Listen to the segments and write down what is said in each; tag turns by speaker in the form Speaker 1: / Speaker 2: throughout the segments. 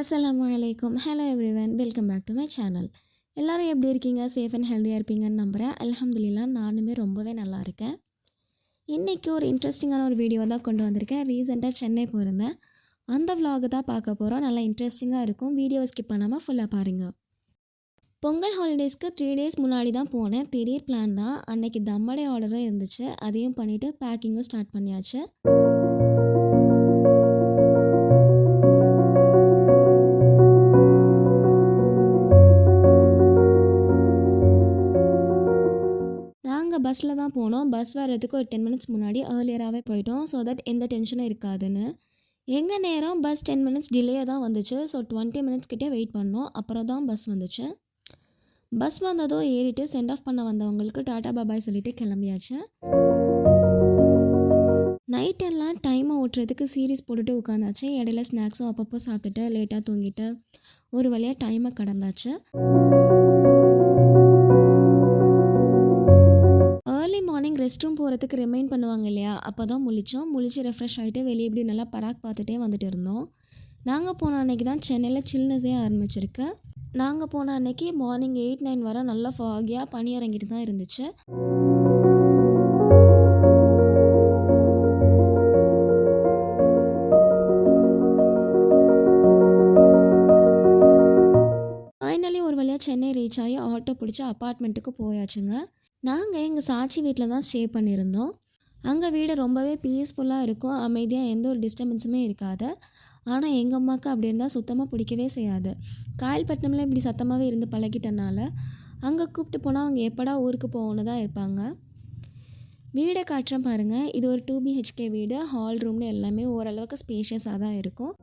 Speaker 1: அஸ்ஸலாமு அலைக்கும். Hello everyone, welcome back to my channel. எல்லோரும் எப்படி இருக்கீங்க? சேஃப் அண்ட் ஹெல்த்தியாக இருப்பீங்கன்னு நம்புகிறேன். அல்ஹம்துலில்லாஹ் நானுமே ரொம்பவே நல்லா இருக்கேன். இன்றைக்கி ஒரு இன்ட்ரெஸ்டிங்கான ஒரு வீடியோ தான் கொண்டு வந்திருக்கேன். ரீசெண்டாக சென்னை போயிருந்தேன். அந்த vlog தான் பார்க்க போகிறோம். நல்லா இன்ட்ரெஸ்டிங்காக இருக்கும். வீடியோவை ஸ்கிப் பண்ணாமல் ஃபுல்லாக பாருங்கள். பொங்கல் ஹாலிடேஸ்க்கு 3 days முன்னாடி தான் போனேன். திடீர் பிளான் தான். அன்னைக்கு தம்மடை ஆர்டரும் இருந்துச்சு. அதையும் பண்ணிவிட்டு பேக்கிங்கும் ஸ்டார்ட் பண்ணியாச்சு. நாங்கள் பஸ்ஸில் தான் போனோம். பஸ் வர்றதுக்கு ஒரு 10 minutes முன்னாடி ஏர்லியராகவே போயிட்டோம். ஸோ தட் எந்த டென்ஷனும் இருக்காதுன்னு. எங்கள் நேரம் பஸ் 10 minutes டிலேயாக தான் வந்துச்சு. ஸோ 20 minutes கிட்டே வெயிட் பண்ணோம். அப்புறம் தான் பஸ் வந்துச்சு. பஸ் வந்ததும் ஏறிட்டு சென்ட் ஆஃப் பண்ண வந்தவங்களுக்கு டாட்டா பாபாய் சொல்லிவிட்டு கிளம்பியாச்சு. நைட் எல்லாம் டைமை ஓட்டுறதுக்கு சீரீஸ் போட்டுட்டு உட்காந்தாச்சு. இடையில ஸ்நாக்ஸும் அப்பப்போ சாப்பிட்டுட்டு லேட்டாக தூங்கிட்டு ஒரு வழியாக டைமை கடந்தாச்சு. ஏர்லி மார்னிங் ரெஸ்ட் ரூம் போகிறதுக்கு ரிமைண்ட் பண்ணுவாங்க இல்லையா, அப்போ தான் முழிச்சு ரெஃப்ரெஷ் ஆகிட்டு வெளியே இப்படி நல்லா பராக் பார்த்துட்டே வந்துட்டு இருந்தோம். நாங்கள் போன அன்றைக்கி தான் சென்னையில் சில்னஸே ஆரம்பிச்சிருக்கு. நாங்கள் போன அன்றைக்கி மார்னிங் 8-9 வரை நல்லா ஃபாகியாக பனி இறங்கிட்டு தான் இருந்துச்சு. ஃபைனலி ஒரு வழியாக சென்னை ரீச் ஆகி ஆட்டோ பிடிச்சி அப்பார்ட்மெண்ட்டுக்கு போயாச்சுங்க. நாங்கள் எங்கள் சாட்சி வீட்டில் தான் ஸ்டே பண்ணியிருந்தோம். அங்கே வீடு ரொம்பவே பீஸ்ஃபுல்லாக இருக்கும். அமைதியாக எந்த ஒரு டிஸ்டர்பன்ஸுமே இருக்காது. ஆனால் எங்கள் அம்மாவுக்கு அப்படி இருந்தால் சுத்தமாக பிடிக்கவே செய்யாது. காயல்பட்டினமில் இப்படி சத்தமாகவே இருந்து பழகிட்டனால அங்கே கூப்பிட்டு போனால் அவங்க எப்படா ஊருக்கு போகணுன்னு தான் இருப்பாங்க. வீடை காட்டுறேன் பாருங்கள். இது ஒரு 2 BHK வீடு. ஹால் ரூம்னு எல்லாமே ஓரளவுக்கு ஸ்பேஷியஸாக தான் இருக்கும்.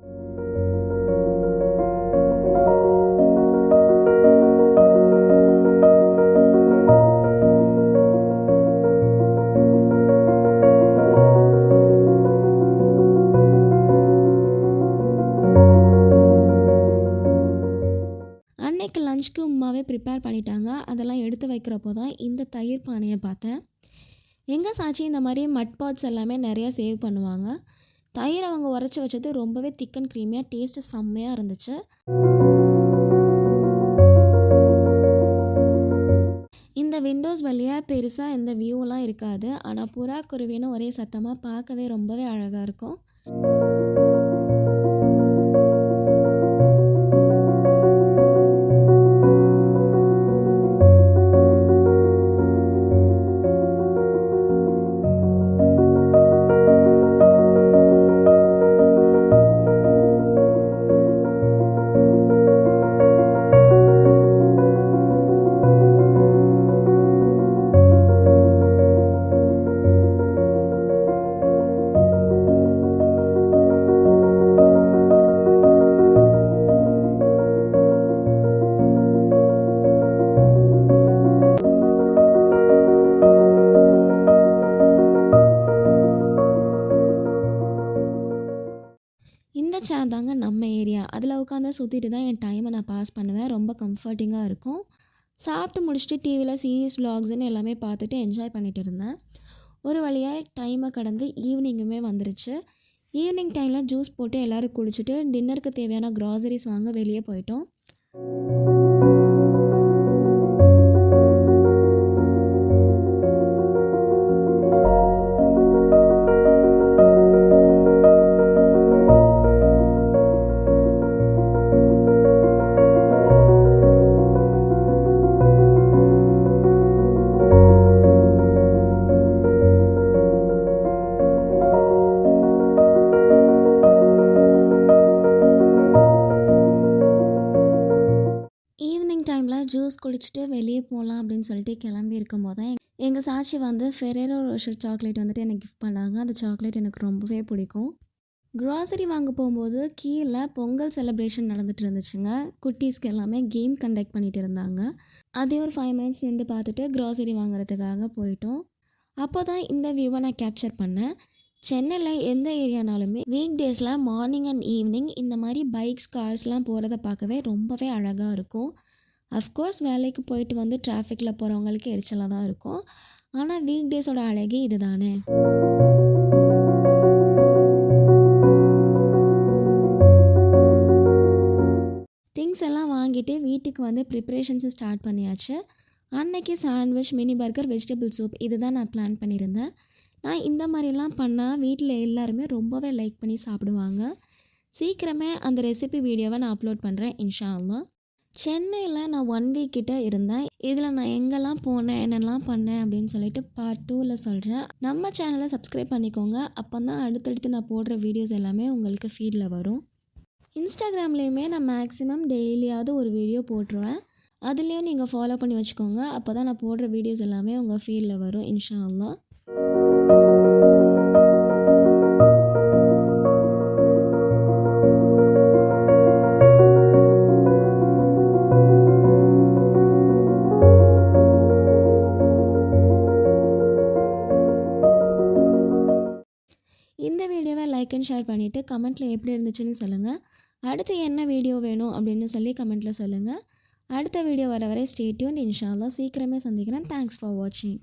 Speaker 1: அன்னைக்கு லஞ்சுக்கு உமாவே ப்ரிப்பேர் பண்ணிட்டாங்க. அதெல்லாம் எடுத்து வைக்கிறப்போ தான் இந்த தயிர் பானையை பார்த்தேன். எங்கள் சாட்சி இந்த மாதிரி மட் பாட்ஸ் எல்லாமே நிறையா சேவ் பண்ணுவாங்க. தயிர் அவங்க உரைச்சி வச்சது ரொம்பவே திக் அண்ட் க்ரீமியாக டேஸ்ட்டு செம்மையாக இருந்துச்சு. இந்த விண்டோஸ் வழியாக பெருசாக எந்த வியூலாம் இருக்காது. ஆனால் புறா குருவின்னு ஒரே சத்தமாக பார்க்கவே ரொம்பவே அழகாக இருக்கும். இந்த சேர் தாங்க நம்ம ஏரியா. அதில் உட்காந்து சுற்றிட்டு தான் என் டைமை நான் பாஸ் பண்ணுவேன். ரொம்ப கம்ஃபர்டிங்காக இருக்கும். சாப்பிட்டு முடிச்சுட்டு டிவியில் சீரீஸ் vlogsன்னு எல்லாமே பார்த்துட்டு என்ஜாய் பண்ணிகிட்டு இருந்தேன். ஒரு வழியாக டைமை கடந்து ஈவினிங்குமே வந்துருச்சு. ஈவினிங் டைமில் ஜூஸ் போட்டு எல்லோரும் குடிச்சிட்டு டின்னருக்கு தேவையான க்ராசரிஸ் வாங்க வெளியே போயிட்டோம். ஈவினிங் டைமில் ஜூஸ் குடிச்சிட்டு வெளியே போகலாம் அப்படின்னு சொல்லிட்டு கிளம்பி இருக்கும் போது தான் எங்கள் சாட்சி வந்து ஃபெரேரோ ரோஷர் சாக்லேட் வந்துட்டு எனக்கு கிஃப்ட் பண்ணாங்க. அந்த சாக்லேட் எனக்கு ரொம்பவே பிடிக்கும். க்ராசரி வாங்க போகும்போது கீழே பொங்கல் செலிப்ரேஷன் நடந்துகிட்டு இருந்துச்சுங்க. குட்டீஸ்க்கு எல்லாமே கேம் கண்டக்ட் பண்ணிகிட்டு இருந்தாங்க. அதே ஒரு 5 minutes நின்று பார்த்துட்டு க்ராசரி வாங்குறதுக்காக போயிட்டோம். அப்போ தான் இந்த வியூவை நான் கேப்சர் பண்ணேன். சென்னையில் எந்த ஏரியானாலுமே வீக் டேஸில் மார்னிங் அண்ட் ஈவினிங் இந்த மாதிரி பைக்ஸ் கார்ஸ்லாம் போகிறத பார்க்கவே ரொம்பவே அழகாக இருக்கும். அஃப்கோர்ஸ் வேலைக்கு போயிட்டு வந்து டிராஃபிக்கில் போகிறவங்களுக்கு எரிச்சலாக தான் இருக்கும். ஆனால் வீக் டேஸோட அழகே இது தானே. வாங்கிட்டு வீட்டுக்கு வந்து ப்ரிப்ரேஷன்ஸை ஸ்டார்ட் பண்ணியாச்சு. அன்னைக்கு sandwich, mini burger, vegetable soup இது தான் நான் பிளான் பண்ணியிருந்தேன். நான் இந்த மாதிரிலாம் பண்ணால் வீட்டில் எல்லாருமே ரொம்பவே லைக் பண்ணி சாப்பிடுவாங்க. சீக்கிரமே அந்த ரெசிபி வீடியோவை நான் அப்லோட் பண்ணுறேன் இன்ஷா அல்லாஹ். சென்னையில் நான் 1 வீக் கிட்ட இருந்தேன். இதில் நான் எங்கெல்லாம் போனேன், என்னெல்லாம் பண்ணேன் அப்படின்னு சொல்லிட்டு பார்ட் 2ல் சொல்கிறேன். நம்ம சேனலை சப்ஸ்கிரைப் பண்ணிக்கோங்க. அப்போ தான் அடுத்தடுத்து நான் போடுற வீடியோஸ் எல்லாமே உங்களுக்கு ஃபீடில் வரும். இன்ஸ்டாகிராம்லேயுமே நான் மேக்ஸிமம் டெய்லியாவது ஒரு வீடியோ போட்டுருவேன். அதுலேயும் நீங்கள் ஃபாலோ பண்ணி வச்சுக்கோங்க. அப்போ தான் நான் போடுற வீடியோஸ் எல்லாமே உங்கள் ஃபீடில் வரும் இன்ஷா அல்லாஹ். இந்த வீடியோவை லைக் அண்ட் ஷேர் பண்ணிவிட்டு கமெண்ட்டில் எப்படி இருந்துச்சுன்னு சொல்லுங்கள். அடுத்து என்ன வீடியோ வேணும் அப்படின்னு சொல்லி கமெண்ட்டில் சொல்லுங்கள். அடுத்த வீடியோ வர வரை ஸ்டே டியூன்ட். இன்ஷா அல்லாஹ் சீக்கிரமே சந்திக்கிறேன். தேங்க்ஸ் ஃபார் வாட்சிங்.